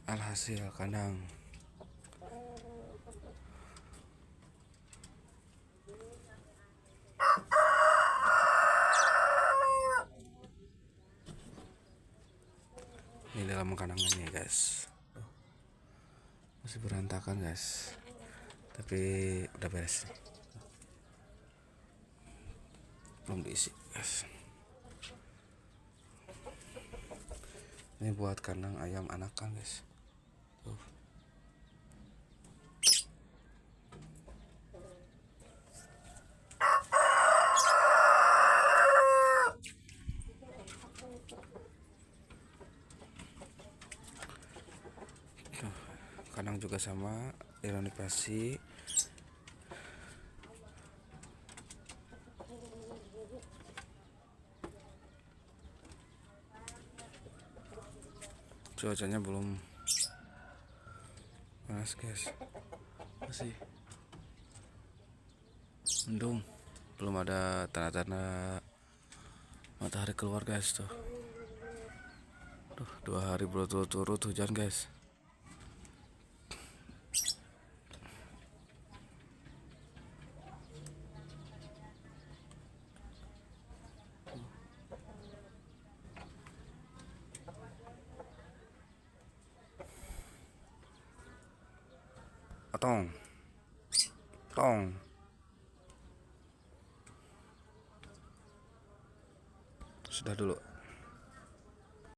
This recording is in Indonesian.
Alhasil kandang ini dalam kandang ini guys, masih berantakan guys, tapi udah beres nih. Belum diisi guys. Ini buat kandang ayam anakan guys. Tuh. Tuh, kandang juga sama direnovasi. Cuacanya belum panas guys, masih mendung, belum ada tanda-tanda matahari keluar guys. Tuh 2 hari berturut-turut hujan guys. Tong tong sudah dulu.